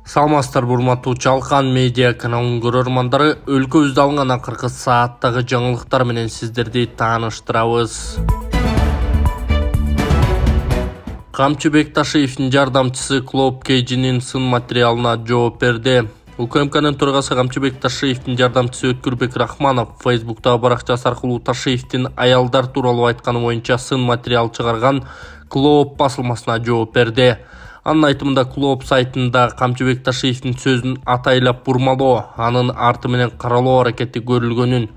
Саламатсыздар урматтуу Жалкан медиа каналынын көрөрмандары, өлкөбүздө алынган акыркы сааттагы жаңылыктар менен сиздерди тааныштырабыз. Камчы Бекташиевдин жардамчысы Клоп Кейжинин сын материалына жооп берди. УКМКнын төрагасы Камчы Бекташиевдин жардамчысы Өткүрбек Рахманов Фейсбуктагы баракчасы аркылуу Ташиевдин аялдар тууралуу айтканы боюнча сын материал чыгарган Клоп басылмасына жооп берди. Анын айтымында Клоп сайтында Камчы Бекташиевдин сөзүн атайлап бурмалоо, анын арты менен каралоо аракети көрүлгөнүн,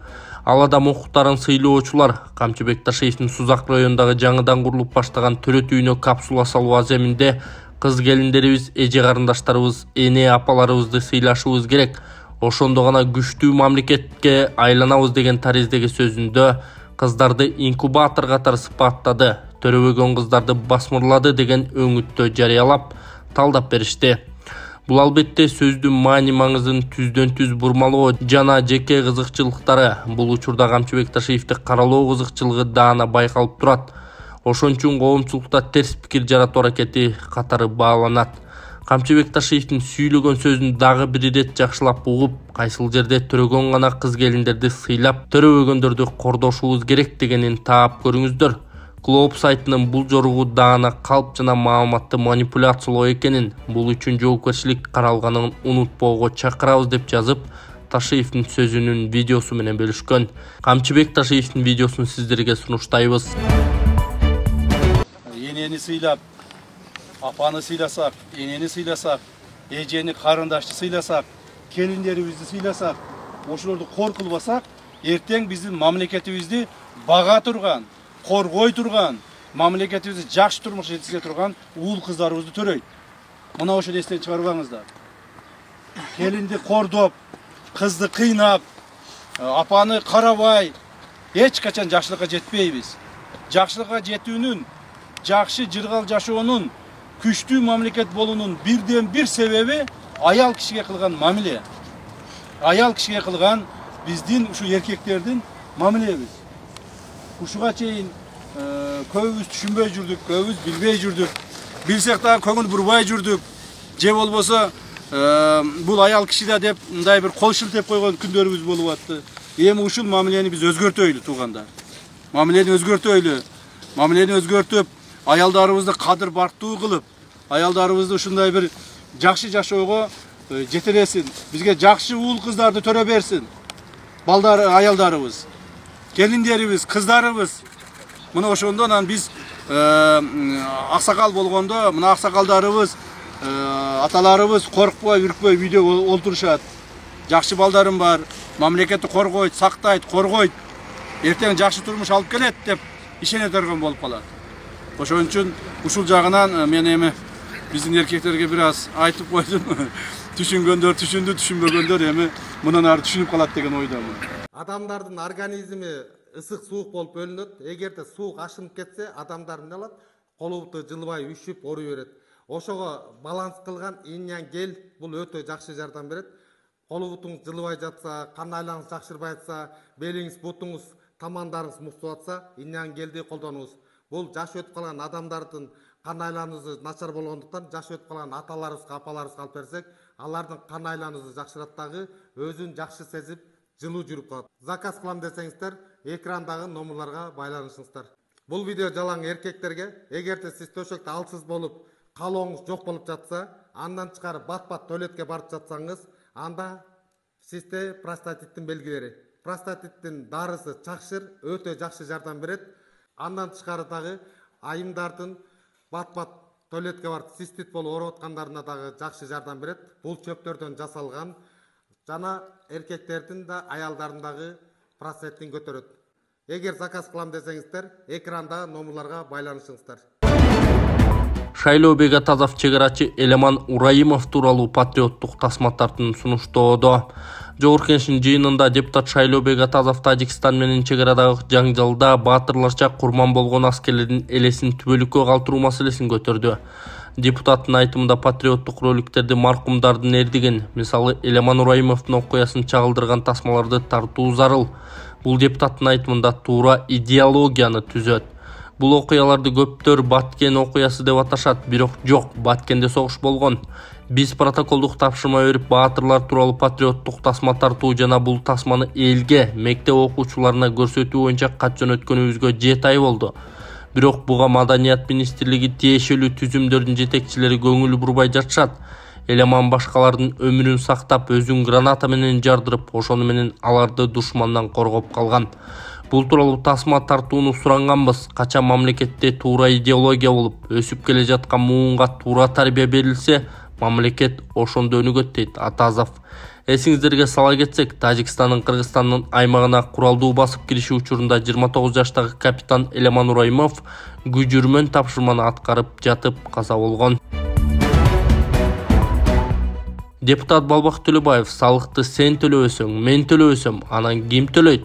ал адам укуктарын сыйлоочулар Камчы Бекташиевдин Сузак районундагы жаңыдан курулуп баштаган төрөт үйүнө капсула салуу аземинде кыз келиндерибиз, эже карындаштарыбыз, эне апаларыбызды сыйлашыбыз керек, ошондо гана күчтүү мамлекетке айланабыз деген тариздеги сөзүндө кыздарды инкубатор катары сыпаттады, төрөбөгөн кыздарды басмырлады деген өңүттө жарыялап, талдап беришти. Бул албетте сөздүн маани маңызын түздөн түз бурмалоо жана жеке кызыкчылыктары. Бул учурда Камчы Бекташиевди каралоо кызыкчылыгы даана байкалып турат. Ошон үчүн коомчулукта терс пикир жаратуу аракети катары бааланат. Камчы Бекташиевдин сүйлөгөн сөзүн дагы бир ирет жакшылап угуп, кайсыл жерде төрөгөн гана кыз келиндерди сыйлап, төрөбөгөндөрдү кордошубуз керек дегенин таап көрүңүздөр. Клоп сайтынын бул жоругу даана калп жана маалыматты манипуляциялоо экенин, бул үчүн жоопкерчилик каралганын унутпоого чакырабыз деп жазып, Ташиевдин сөзүнүн видеосу менен бөлүшкөн. Камчы Бекташиевдин видеосун сиздерге сунуштайбыз. Энени сыйлап, апаны сыйласак, энени сыйласак, эжени карындашты сыйласак, келиндерибизди сыйласак, ошолорду кор кылбасак, эртең биздин мамлекетибизди бага турган, коргой турган, мамлекетибизди жакшы турмуш жеткизе турган уул кыздарыбызды төрөйт. Мына ошол эстен чыгарбаңыздар. Келинди кордоп, кызды кыйнап, апаны карабай, эч качан жакшылыкка жетпейбиз. Жакшылыкка жетүүнүн, жакшы жыргал жашоонун, күчтүү мамлекет болуунун бирден бир себеби аял кишиге кылган мамиле. Аял кишиге кылган биздин ушу эркектердин мамилебиз. Ушуга чейин көбүбүз түшүнбөй жүрдүк, көбүбүз билбей жүрдүк. Билсек дагы көңүл бурбай жүрдүк. Же болбосо бул аял киши да деп мындай бир кол шилтеп койгон күндөрүбүз болуп атты. Эми ушул мамилени биз өзгөртөйлү туугандар. Мамилени өзгөртөйлү. Мамилени өзгөртүп, аялдарыбызды кадыр бартуу кылып, аялдарыбызды ушундай бир жакшы жашоого жетелесин. Бизге жакшы уул кыздарды төрө берсин. Балдар, аялдарыбыз, келиндерибиз, кыздарыбыз. Мына ошондон биз аксакал болгондо, мына аксакалдарыбыз, аталарыбыз коркпой, үркпөй үйдө олтурушат. Жакшы балдарым бар, мамлекетти коргойт, сактайт, коргойт. Эртең жакшы турмуш алып келет деп ишене турган болуп калат. Ошон үчүн ушул жагынан мен эми биздин эркектерге бир аз айтып койдум. Түшүнгөндөр түшүндү, түшүнбөгөндөр эми мындан ары түшүнүп калат деген ойдомун. Адамдардын организми ысык суук болуп бөлүнөт. Эгерде суук ашынып кетсе, адамдар эмне кылат? Колу буту жылбай үшүп, орой берет. Ошого баланс кылган инь-яң гель бул өтө жакшы жардам берет. Колу бутуңуз жылбай жатса, кан айланыңыз жакшырбай жатса, белиңиз, бутуңуз, тамандарыңыз муктап атса, инь-яң гелди колдонуңуз. Бул жаш өтүп калган адамдардын кан айланысы начар болгондуктан жаш өтүп калган аталарыбызга, апаларыбызга алып берсек, алардын кан айланысы жакшырат дагы, өзүн жакшы сезип, жылуу жүрүп калат. Заказ кылам десеңиздер, экрандагы номерларга байланышыңыздар. Бул видео жалаң эркектерге, эгерде сиз төшөктө алсыз болуп, калооңуз жок болуп жатса, андан чыгарып бат-бат туалетке барып жатсаңыз, анда сизде простатиттин белгилери. Простатиттин дарысы чакшыр, өтө жакшы жардам берет. Андан тышкары дагы айымдардын бат-бат туалетке барып цистит болуп ооруп аткандарына дагы жакшы жардам берет. Бул чөптөрдөн жасалган жана эркектердин да аялдардын дагы простатитин көтөрөт. Эгер заказ кылам десеңиздер, экранда номерларга байланышыңыздар. Шайлоо Бегатазов чегарачы Элеман Ураимов тууралуу патриоттук тасма тартууну сунуштоодо. Жогорку Кеңештин жыйынында депутат Шайлоо Бегатазов Тажикстан менен чегарадагы жаңжалда баатырларча курман болгон аскерлердин элесин түбөлүккө калтыруу маселесин көтөрдү. Депутаттын айтымында патриоттук роликтерди маркумдардын эрдигин, мисалы Элеман Ураимовдун окуясын чагылдырган тасмаларды тартуу зарыл. Бул депутаттын айтымында туура идеологияны түзөт. Бул окуяларды көптөр Баткен окуясы деп аташат, бирок жок, Баткенде согуш болгон. Биз протоколдук тапшырма берип баатырлар тууралуу патриоттук тасма тартуу жана бул тасманы элге, мектеп окуучуларына көрсөтүү боюнча кат жөнөткөнүбүзгө 7 ай болду. Бирок буга Маданият министрлиги тиешелүү түзүмдөрдүн жетекчилери көңүл бурбай жатышат. Элеман башкалардын өмүрүн сактап, өзүн граната менен жардырып, ошону менен аларды душмандан коргоп калган. Бул тууралуу тасма тартууну суранганбыз. Качан мамлекетте туура идеология болуп, өсүп келе жаткан муунга туура тарбия берилсе, мамлекет ошондо өнүгөт дейт Атазов. Эсиңиздерге сала кетсек, Тажикстандын Кыргызстандын аймагына куралдуу басып кириши учурунда 29 жаштагы капитан Элеман Ураймов күжүрмөн тапшырманы аткарып жатып каза болгон. Депутат Балбак Төлөбаев: салыкты сен төлөбөсөң, мен төлөбөсөм, анан ким төлөйт?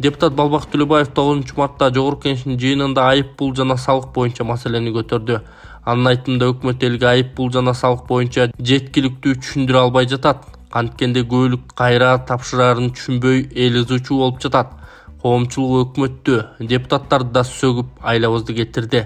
Депутат Балбак Төлөбаев 9 мартта Жогорку Кеңештин жыйынында айып пул жана салык боюнча маселени көтөрдү. Анын айтымында өкмөт элге айып пул жана салык боюнча жеткиликтүү түшүндүрө албай жатат. Анткенде көбөлүк кайра тапшырарын түшүнбөй эл ызычуу болуп жатат. Коомчулук өкмөттү, депутаттарды да сөгүп айлабызды кетирди.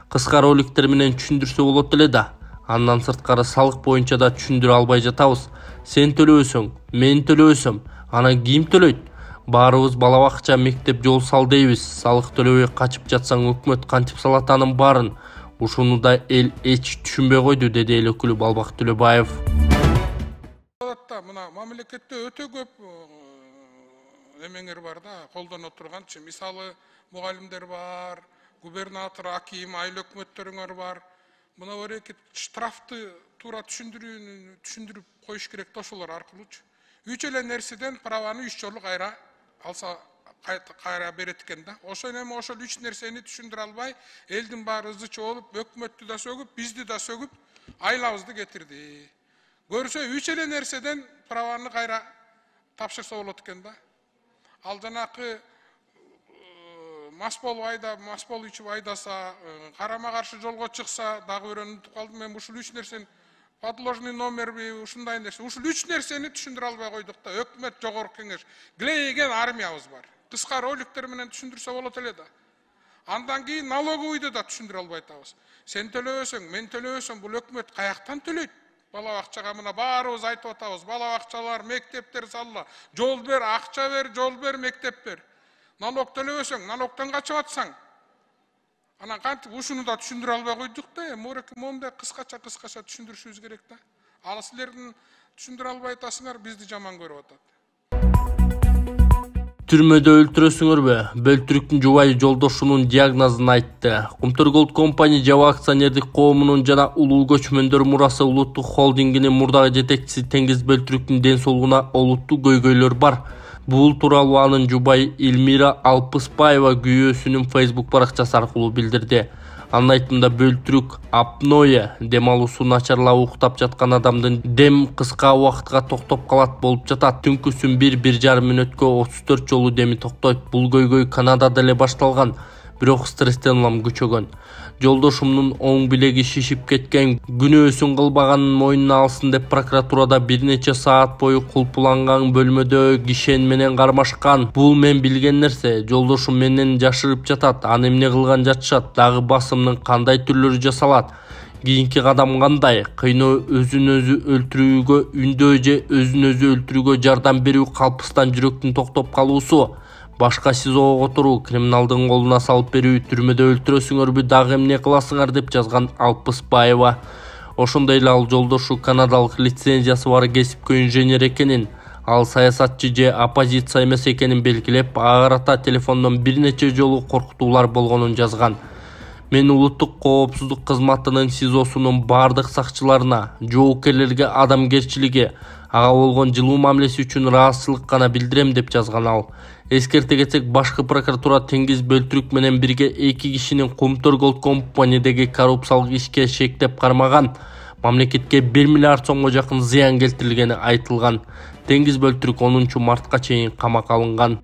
Кыска роликтер менен түшүндүрсө болот эле да. Андан сырткары салык боюнча да түшүндүрө албай жатабыз. Сен төлөбөсөң, мен төлөбөсөм, анан ким төлөйт? Баарыбыз бала бакча, мектеп, жол сал дейбиз. Салык төлөбөй качып жатсаң өкмөт кантип салат анын баарын? Ушуну да эл эч түшүнбөй койду, деди эл өкүлү Балбак Төлөбаев. Мына мамлекетте өтө көп эмеңер бар да, колдоно турганчы. Мисалы, мугалимдер бар, губернатор, аким, айыл өкмөттөрүңөр бар. Мына өрекет штрафты туура түшүндүрүп коюш керек да, ошолор аркылуучу. Үч эле нерседен праваны 3 жолу кайра алса кайра берет экен да. Ошол эми ошол 3 нерсени түшүндүрө албай, элдин баары ызычы болуп, өкмөттү да сөгүп, бизди да сөгүп, айлабызды кетирди. Көрсө 3 эле нерседен праваны кайра тапшырса болот экен да. Ал жанакы мас болуп ичип айдаса, карама каршы жолго чыкса, дагы бирөөнү унутуп калдым. Мен ушул 3 нерсени подложный номерби, ушундай нерсе. Ушул 3 нерсени түшүндүрө албай койдук да. Өкмөт, Жогорку Кеңеш, глейген армиябыз бар. Кыска роликтер менен түшүндүрсө болот эле да. Андан кийин налоговыйды да түшүндүрө албай атабыз. Сен төлөбөсөң, мен төлөбөсөм, бул өкмөт каяктан төлөйт? Бала бакчага мына баарыбыз айтып атабыз. Бала бакчалар, мектептер салла. Жол бер, акча бер, жол бер, мектеп бер. Налог төлөбөсөң, налогтон качып атсаң. Анан кантип ушуну да түшүндүрө албай койдук да. Мондай кыскача түшүндүрүшүбүз керек да. Ал силердин түшүндүрө албай атасыңар, бизди жаман көрүп атат. Түрмөдө өлтүрөсүңөрбү? Бөлтүрүктүн жубайы жолдошунун диагнозун айтты. Кумтөр Голд компания жаба акционердик коомунун жана улуу көчмөндөр мурасы улуттук холдингинин мурдагы жетекчиси Теңиз Бөлтүрүктүн ден соолугуна олуттуу көйгөйлөр бар. Бул тууралуу анын жубайы Элмира Алпыспаева күйөөсүнүн Facebook баракчасы аркылуу билдирди. Анын айтымында Бөлтүрүк апноэ, дем алуусу начарлап уктап жаткан адамдын дем кыска убакытка токтоп калат болуп жатат. Түнкүсүн 1-1,5 мүнөткө 34 жолу деми токтойт. Бул көйгөй Канадада эле башталган, бирок стресстен улам күчөгөн. Жолдошумдун оң билеги шишип кеткен, күнөөсүн кылбаганын мойнуна алсын деп прокуратурада бир нече саат бою кулпуланган бөлмөдө кишен менен кармашкан. Бул мен билген нерсе. Жолдошум менден жашырып жатат. Аны эмне кылган жатышат? Дагы басымдын кандай түрлөрү жасалат? Кийинки кадам кандай? Кыйноо, өзүн өзү өлтүрүүгө үндөө же өзүн өзү өлтүрүүгө жардам берүү, калпыстан жүрөктүн токтоп калуусу, башка СИЗОго которуу, криминалдын колуна салып берүү, түрмөдө өлтүрөсүңөрбү, дагы эмне кыласыңар деп жазган Алпыспаева. Ошондой эле ал жолдошу канадалык лицензиясы бар кесипкөй инженер экенин, ал саясатчы же оппозиция эмес экенин белгилеп, ага карата телефондон бир нече жолу коркутуулар болгонун жазган. Мен улуттук коопсуздук кызматынын СИЗОсунун бардык сакчыларына, жоопкерлерге адамгерчилиги, ага болгон жылуу мамилеси үчүн ыраазычылык гана билдирем деп жазган ал. Эскерте кетсек, башкы прокуратура Теңиз Бөлтүрүк менен бирге 2 кишинин Кумтөр Голд компаниядеги коррупциялык ишке шектеп кармаган. Мамлекетке 1 миллиард сомго жакын зыян келтирилгени айтылган. Теңиз Бөлтүрүк 10 мартка чейин камакка алынган.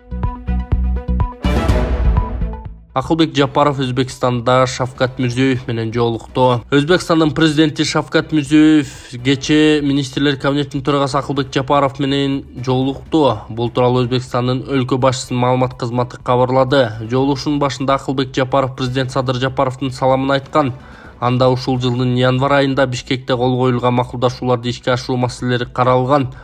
Акылбек Жапаров Өзбекстанда Шавкат Мирзиёев менен жолукту. Өзбекстандын президенти Шавкат Мирзиёев кечээ министрлер кабинетинин төрагасы Акылбек Жапаров менен жолукту. Бул тууралуу Өзбекстандын өлкө башчысынын маалымат кызматы кабарлады. Жолугушуунун башында Акылбек Жапаров президент Садыр Жапаровдун саламын айткан. Анда ушул жылдын январь айында Бишкекте кол коюлган макулдашууларды ишке ашыруу маселелери каралган.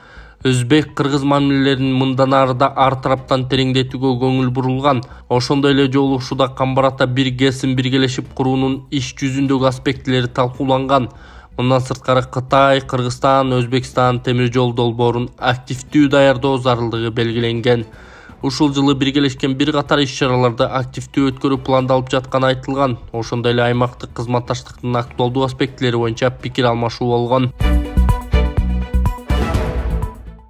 Өзбек-кыргыз мамилелерин мындан арыда ар тараптан тереңдетүүгө көңүл бурулган. Ошондой эле жолугушууда Камбарата бир ГЭСин биргелешип куруунун иш жүзүндөгү аспектилери талкууланган. Мындан сырткары Кытай, Кыргызстан, Өзбекстан темир жол долбоорун активдүү даярдоо зарылдыгы белгиленген. Ушул жылы биргелешкен бир катар иш-чараларды активдүү өткөрүү пландалып жатканы айтылган. Ошондой эле аймактык кызматташтыктын актуалдуу аспектилери боюнча пикир алмашуу болгон.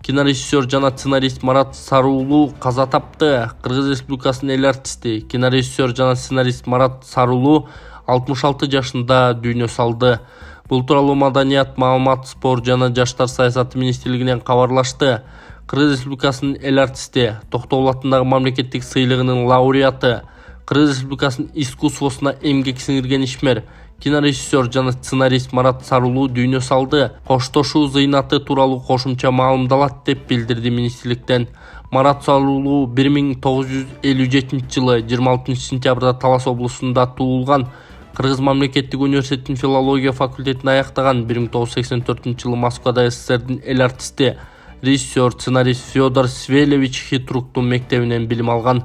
Кинорежиссер жана сценарист Марат Сарулуу каза тапты. Кыргыз Республикасынын эл артисти, кинорежиссер жана сценарист Марат Сарулуу 66 жашында дүйнө салды. Бул тууралуу Маданият, маалымат, спорт жана жаштар саясаты министрлигинен кабарлашты. Кыргыз Республикасынын эл артисти, Токтогул атындагы мамлекеттик сыйлыгынын лауреаты, Кыргыз Республикасынын искусствосуна эмгек сиңирген ишмер, кинорежиссер жана сценарист Марат Сарулуу дүйнө салды. Коштошуу зыйнаты тууралуу кошумча маалымдалат деп билдирди министрликтен. Марат Сарулуу 1957-жылы 26 сентябрда Талас облусунда туулган. Кыргыз мамлекеттик университетинин филология факультетин аяктаган. 1984-жылы Москвада СССРдин эл артисти, режиссер, сценарист Федор Свелевич Хитруктун мектебинен билим алган.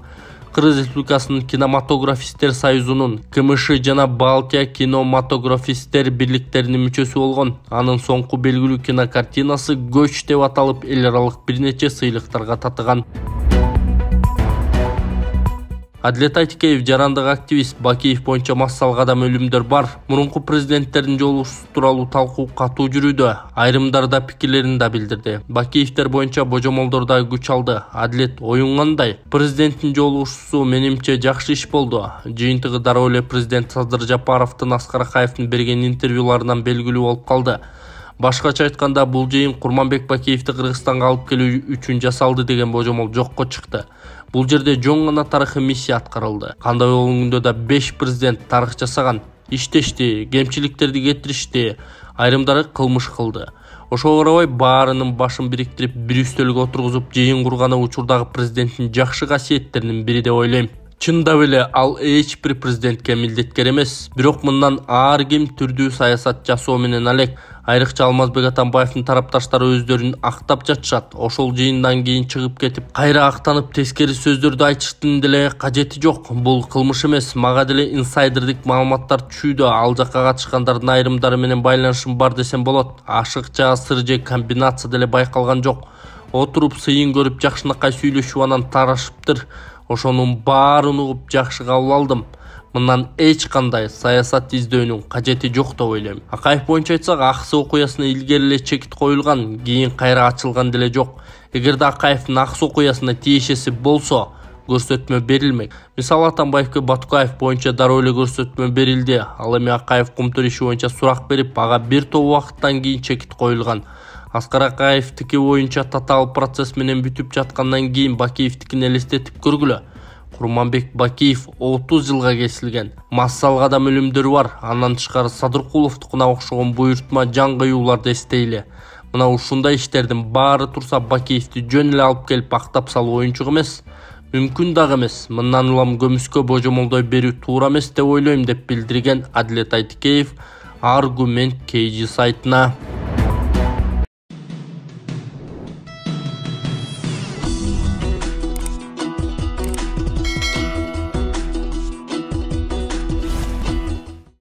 Кыргыз Республикасынын кинематографисттер союзунун КМШ жана Балтия кинематографисттер бирликтеринин мүчөсү болгон. Анын соңку белгилүү кинокартинасы Көч деп аталып, эл аралык бир нече сыйлыктарга татыган. Адилет Айтикеев жарандык активист. Бакиев боюнча массалык адам өлүмдөр бар. Мурунку президенттердин жолугушуусу тууралуу талкуу катуу жүрүүдө. Айрымдар да пикирлерин да билдирди. Бакиевтер боюнча божомолдор да күч алды. Адилет, оюң кандай? Президенттин жолугушуусу менимче жакшы иш болду. Жыйынтыгы дароо эле президент Садыр Жапаровдун Аскар Акаевдин берген интервьюларынан белгилүү болуп калды. Башкача айтканда, бул жыйын Курманбек Бакиевди Кыргызстанга алып келүү үчүн жасалды деген божомол жокко чыкты. Бул жерде жөн гана тарыхый миссия аткарылды. Кандай болгондо да 5 президент тарых жасаган, иштешти, кемчиликтерди кетиришти, айрымдары кылмыш кылды. Ошого карабай баарынын башын бириктирип, бир үстөлгө отургузуп, жыйын курганы учурдагы президенттин жакшы касиеттеринин бири деп ойлойм. Чындап эле ал эч бир президентке милдеткер эмес, бирок мындан ар ким түрдүү саясат жасоо менен алек. Айрыкча Алмазбек Атамбаевдин тарапташтары өздөрүн актап жатышат. Ошол жыйындан кийин чыгып кетип, кайра актанып тескери сөздөрдү айтыштын деле кажети жок. Бул кылмыш эмес. Мага деле инсайдердик маалыматтар түшүүдө. Ал жакка катышкандардын айрымдары менен байланышым бар десем болот. Ашыкча сыр же комбинация деле байкалган жок. Отуруп сыйын көрүп жакшынакай сүйлөшүп анан тарашыптыр. Ошонун баарын угуп жакшы кабыл алдым. Мындан эч кандай саясат издөөнүн кажети жок деп ойлойм. Акаев боюнча айтсак, Аксы окуясына илгери эле чекит коюлган, кийин кайра ачылган деле жок. Эгерде Акаевдин Аксы окуясына тиешеси болсо, көрсөтмө берилмек. Мисалы Атамбаевке Батукаев боюнча дароо эле көрсөтмө берилди. Ал эми Акаев Кумтур иши боюнча сурак берип, ага бир топ убакыттан кийин чекит коюлган. Аскар Акаевдики боюнча татаал процесс менен бүтүп жаткандан кийин Бакиевдикин элестетип көргүлө. Курманбек Бакиев 30 жылга кесилген. Массалык адам өлүмдөрү бар. Андан тышкары Садыркуловдукуна окшогон буйртма жан кыюуларды эстейли. Мына ушундай иштердин баары турса Бакиевди жөн эле алып келип актап салуу оюнчук эмес. Мүмкүн дагы эмес. Мындан улам көмүскө божомолдой берүү туура эмес деп ойлойм деп билдирген Адилет Айтикеев Аргумент KG сайтына.